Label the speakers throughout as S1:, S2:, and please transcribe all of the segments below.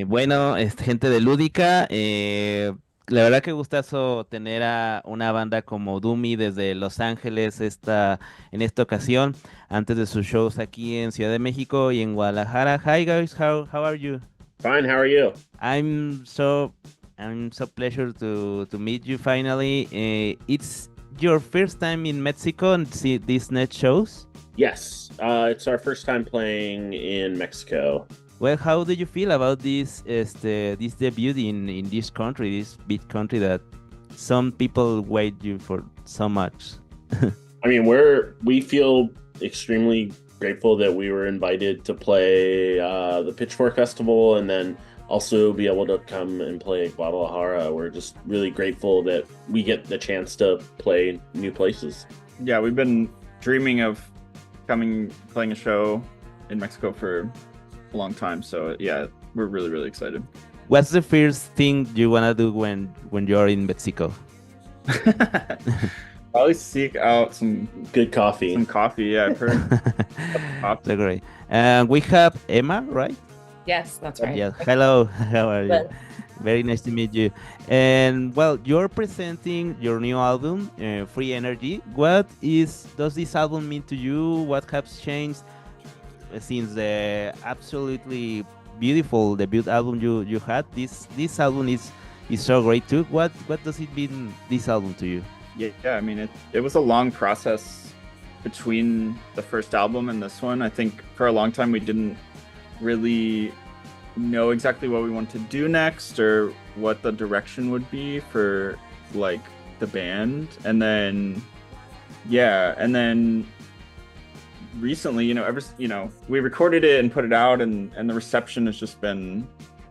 S1: Bueno, gente de Lúdica, la verdad que gustazo tener a una banda como Dumi desde Los Ángeles en esta ocasión, antes de sus shows aquí en Ciudad de México y en Guadalajara. Hi guys, how are you?
S2: Fine, how are you?
S1: I'm so I'm so pleasure to meet you finally. It's your first time in Mexico and see these net shows.
S2: Yes, it's our first time playing in Mexico.
S1: Well, how do you feel about this debut in this country, this big country that some people wait you for so much?
S2: I mean, we feel extremely grateful that we were invited to play the Pitchfork Festival and then also be able to come and play Guadalajara. We're just really grateful that we get the chance to play new places.
S3: Yeah, we've been dreaming of playing a show in Mexico for a long time. So yeah, we're really, really excited.
S1: What's the first thing you wanna do when you're in Mexico?
S3: Probably seek out
S2: Good coffee.
S3: some coffee. Yeah, I've heard coffee.
S1: So great. And we have Emma, right?
S4: Yes, that's right.
S1: Yeah. Hello. How are you?
S4: But
S1: Very nice to meet you. And well, you're presenting your new album, Free Energy. Does this album mean to you? What has changed since the absolutely beautiful debut album you had? This album is so great too. What does it mean this album to you?
S3: Yeah, I mean it was a long process between the first album and this one. I think for a long time we didn't really know exactly what we wanted to do next or what the direction would be for like the band. And then recently, we recorded it and put it out, and the reception has just been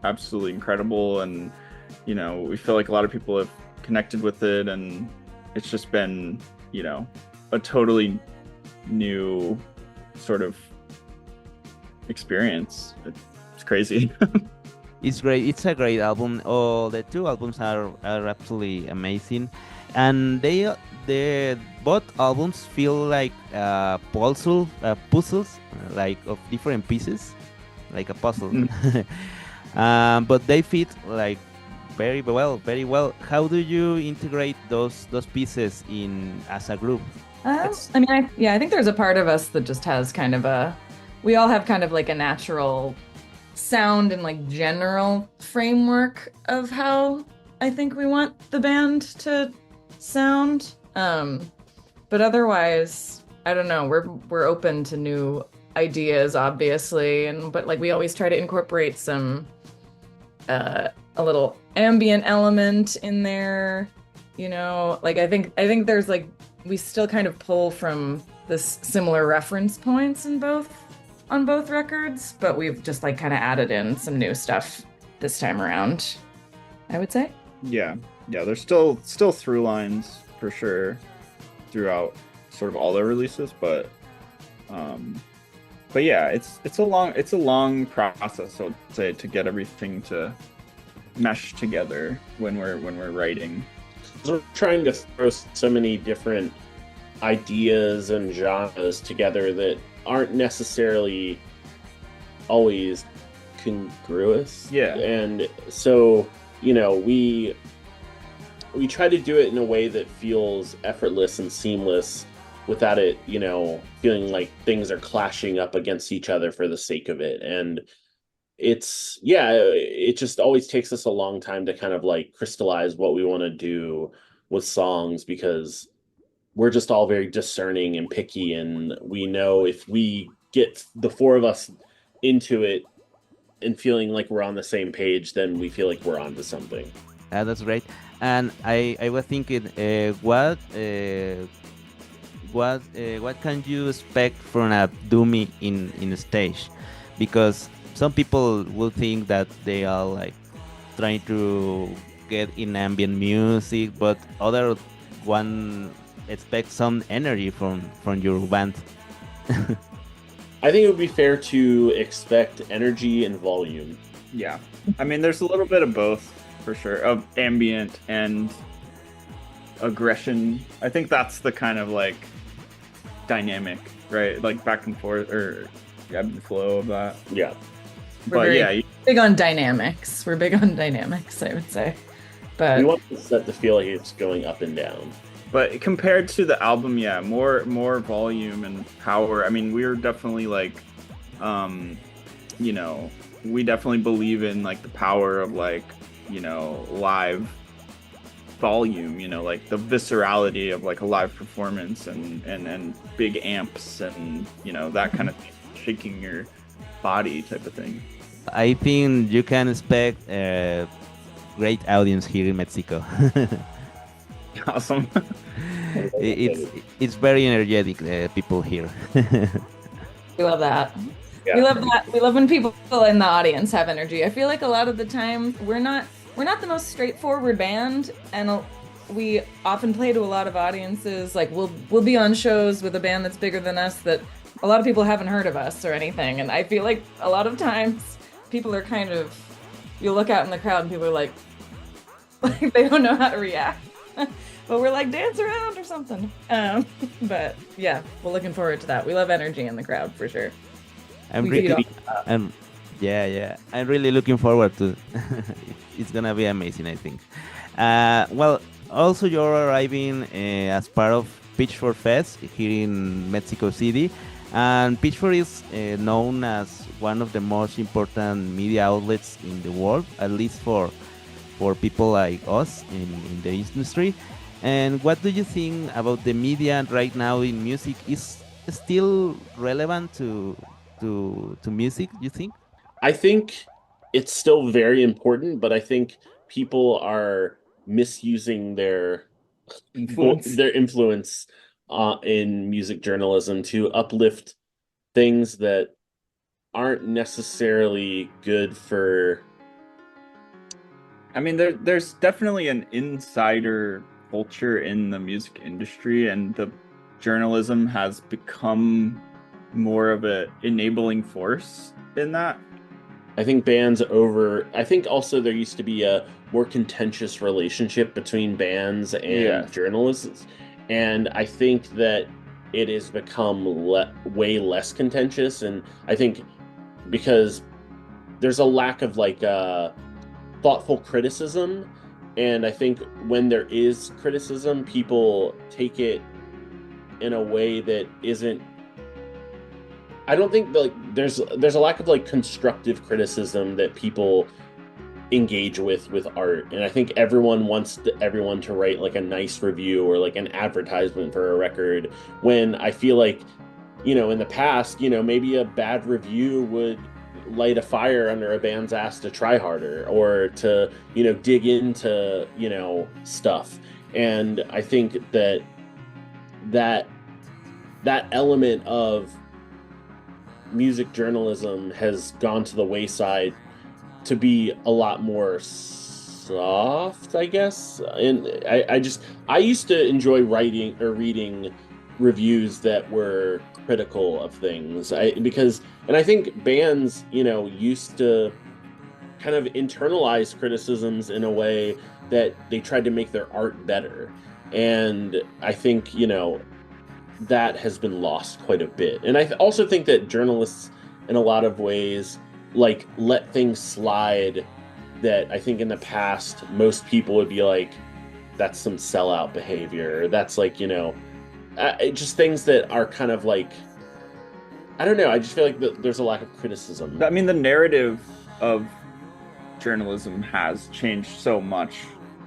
S3: absolutely incredible. And we feel like a lot of people have connected with it, and it's just been a totally new sort of experience. It's crazy.
S1: It's great. It's a great album. Oh, the two albums are absolutely amazing, and the both albums feel like puzzles, like of different pieces, like a puzzle.
S3: Mm.
S1: But they fit like very well, very well. How do you integrate those pieces in as a group?
S3: It's
S4: I mean, I think there's a part of us that just has kind of we all have kind of like a natural sound and like general framework of how I think we want the band to sound. But otherwise, I don't know. We're open to new ideas, obviously, but like we always try to incorporate some a little ambient element in there. Like I think there's like we still kind of pull from this similar reference points on both records, but we've just like kind of added in some new stuff this time around, I would say.
S3: yeah, yeah. There's still through lines for sure throughout sort of all their releases, um, but yeah, it's a long process, I would say, to get everything to mesh together when we're writing.
S2: We're trying to throw so many different ideas and genres together that aren't necessarily always congruous.
S3: Yeah.
S2: And so, we try to do it in a way that feels effortless and seamless without it, feeling like things are clashing up against each other for the sake of it. And it just always takes us a long time to kind of like crystallize what we want to do with songs because we're just all very discerning and picky, and we know if we get the four of us into it and feeling like we're on the same page, then we feel like we're onto something.
S1: That's great. And I was thinking, what can you expect from a Doomy in a stage? Because some people will think that they are like trying to get in ambient music, but other one expect some energy from your band.
S2: I think it would be fair to expect energy and volume.
S3: Yeah, I mean, there's a little bit of both for sure, of ambient and aggression. I think that's the kind of like dynamic, right? Like back and forth or ebb and flow of that.
S2: Yeah.
S4: We're
S3: But
S4: very
S3: yeah,
S4: big on dynamics. We're big on dynamics, I would say. But
S2: We want the set to feel like it's going up and down.
S3: But compared to the album, yeah, more volume and power. I mean, we're definitely like, you know, we definitely believe in like the power of like, you know, live volume, you know, like the viscerality of like a live performance and big amps and, you know, that kind of thing, shaking your body type of thing.
S1: I think you can expect a great audience here in Mexico.
S3: Awesome.
S1: It's very energetic, people here.
S4: we love that.
S2: Yeah.
S4: We love that. We love when people in the audience have energy. I feel like a lot of the time we're not the most straightforward band, and we often play to a lot of audiences. Like we'll be on shows with a band that's bigger than us that a lot of people haven't heard of us or anything. And I feel like a lot of times people are kind of, you look out in the crowd and people are like they don't know how to react. But we're like, dance around or something. But yeah, we're looking forward to that. We love energy in the crowd for sure.
S1: I'm really, yeah. I'm really looking forward to. It's gonna be amazing, I think. Well, also you're arriving as part of Pitchfork Fest here in Mexico City, and Pitchfork is known as one of the most important media outlets in the world, at least for people like us in the industry. And what do you think about the media right now in music? Is still relevant to music, you think?
S2: I think it's still very important, but I think people are misusing their influence in music journalism to uplift things that aren't necessarily good for.
S3: I mean, there's definitely an insider culture in the music industry, and the journalism has become more of a enabling force in that.
S2: I think I think also there used to be a more contentious relationship between bands and journalists, and I think that it has become way less contentious, and I think because there's a lack of like thoughtful criticism, and I think when there is criticism, people take it in a way that isn't. I don't think like there's a lack of like constructive criticism that people engage with art, and I think everyone wants everyone to write like a nice review or like an advertisement for a record, when I feel like, you know, in the past, you know, maybe a bad review would light a fire under a band's ass to try harder or to, you know, dig into, you know, stuff. And I think that element of music journalism has gone to the wayside to be a lot more soft, I guess. And I used to enjoy writing or reading reviews that were critical of things. I think bands, you know, used to kind of internalize criticisms in a way that they tried to make their art better. And I think, you know, that has been lost quite a bit. And I also think that journalists in a lot of ways like let things slide that I think in the past most people would be like, that's some sellout behavior, that's like, you know, just things that are kind of like, I don't know, I just feel like there's a lack of criticism.
S3: I mean, the narrative of journalism has changed so much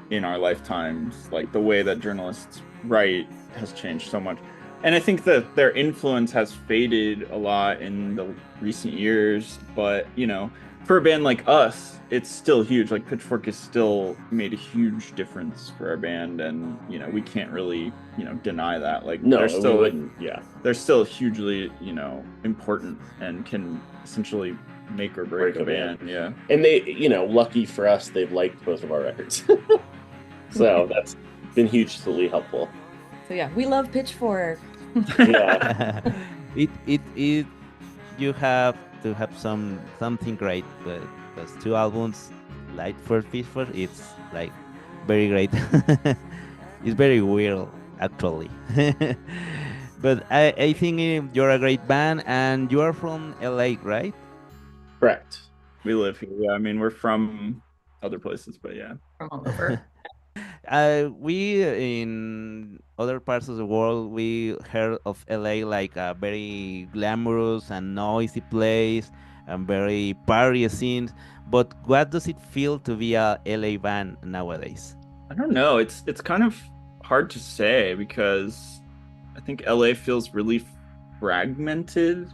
S3: in our lifetimes. Like the way that journalists write has changed so much. And I think that their influence has faded a lot in the recent years. But, you know, for a band like us, it's still huge. Like Pitchfork has still made a huge difference for our band. And, you know, we can't really, you know, deny that. Like,
S2: no,
S3: they're still,
S2: we wouldn't. Yeah.
S3: They're still hugely, you know, important and can essentially make or break a band. Yeah.
S2: And they, you know, lucky for us, they've liked both of our records. So that's been hugely helpful.
S4: So yeah, we love Pitchfork.
S2: Yeah.
S1: it you have to have something great, but those two albums, like for Pitchfork, it's like very great. It's very weird actually. But I think you're a great band, and you are from LA, right?
S2: Correct.
S3: We live here. Yeah, I mean, we're from other places, but yeah.
S4: From all over.
S1: We in other parts of the world we heard of LA like a very glamorous and noisy place and very party scene. But what does it feel to be a LA band nowadays?
S3: I don't know. It's kind of hard to say because I think LA feels really fragmented.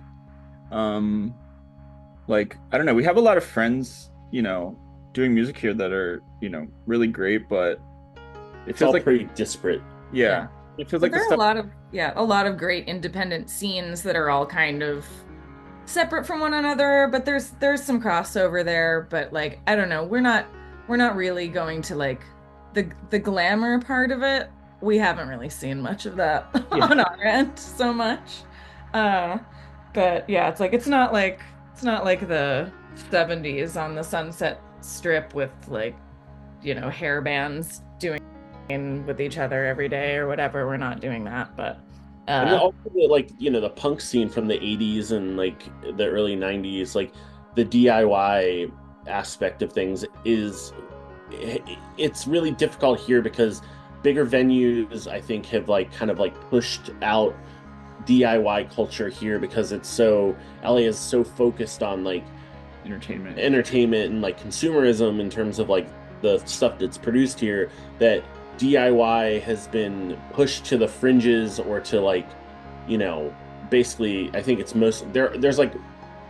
S3: Um, like I don't know. We have a lot of friends, doing music here that are, really great, but it
S2: It's
S3: feels
S2: all
S3: like
S2: pretty disparate.
S3: yeah, it feels
S4: But
S3: like the
S4: there are
S3: stuff.
S4: a lot of great independent scenes that are all kind of separate from one another, but there's some crossover there, but like I don't know, we're not really going to like the glamour part of it. We haven't really seen much of that
S1: Yeah.
S4: on our end so much. Uh but yeah, it's not like the 70s on the Sunset Strip with like, hair bands doing with each other every day or whatever. We're not doing that, but
S2: And then also the punk scene from the 80s and like the early 90s, like the DIY aspect of things it's really difficult here because bigger venues I think have like kind of like pushed out DIY culture here because LA is so focused on like
S3: Entertainment.
S2: and like consumerism in terms of like the stuff that's produced here that DIY has been pushed to the fringes or to like, basically I think it's there's like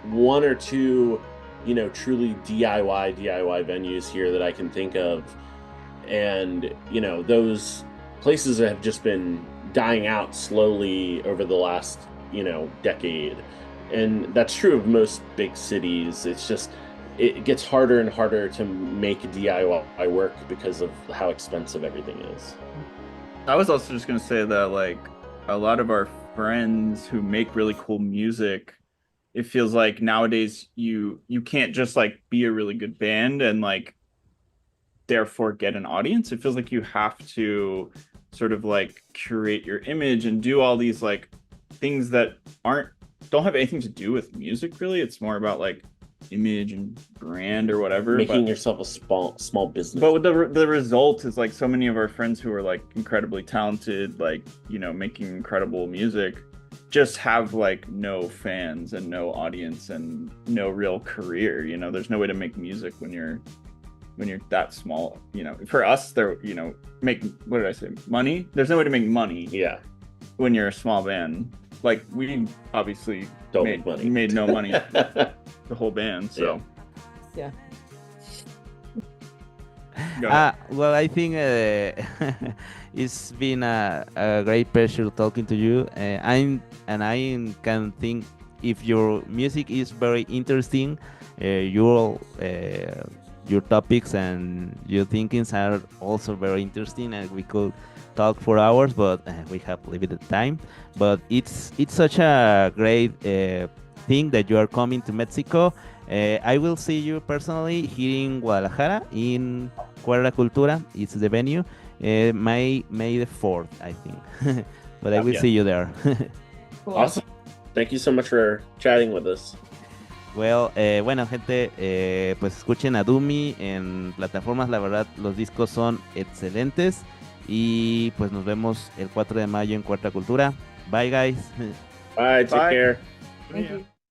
S2: one or two, truly DIY venues here that I can think of. And, those places have just been dying out slowly over the last, decade. And that's true of most big cities. It's just, it gets harder and harder to make DIY work because of how expensive everything is.
S3: I was also just gonna say that like a lot of our friends who make really cool music, it feels like nowadays you can't just like be a really good band and like therefore get an audience. It feels like you have to sort of like curate your image and do all these like things that don't have anything to do with music really. It's more about like image and brand or whatever.
S2: Making yourself a small business.
S3: But with the result is like so many of our friends who are like incredibly talented, like, making incredible music, just have like no fans and no audience and no real career. There's no way to make music when you're that small. For us, make, what did I say? Money? There's no way to make money.
S2: Yeah.
S3: When you're a small band. Like we obviously
S2: Don't make money.
S3: Made no money. The whole band, so
S4: yeah.
S1: Well, I think it's been a great pleasure talking to you. I can think if your music is very interesting, your topics and your thinkings are also very interesting, and we could talk for hours, but we have limited time. But it's such a great thing that you are coming to Mexico. I will see you personally here in Guadalajara in Cuerda Cultura. It's the venue. May the 4th, I think. But I will see you there.
S4: Cool.
S2: Awesome. Thank you so much for chatting with us.
S1: Well, bueno, gente, pues escuchen a Dumi en plataformas. La verdad, los discos son excelentes. Y pues nos vemos el 4 de mayo en Cuarta Cultura. Bye, guys.
S2: Bye. Take care.
S4: Thank you.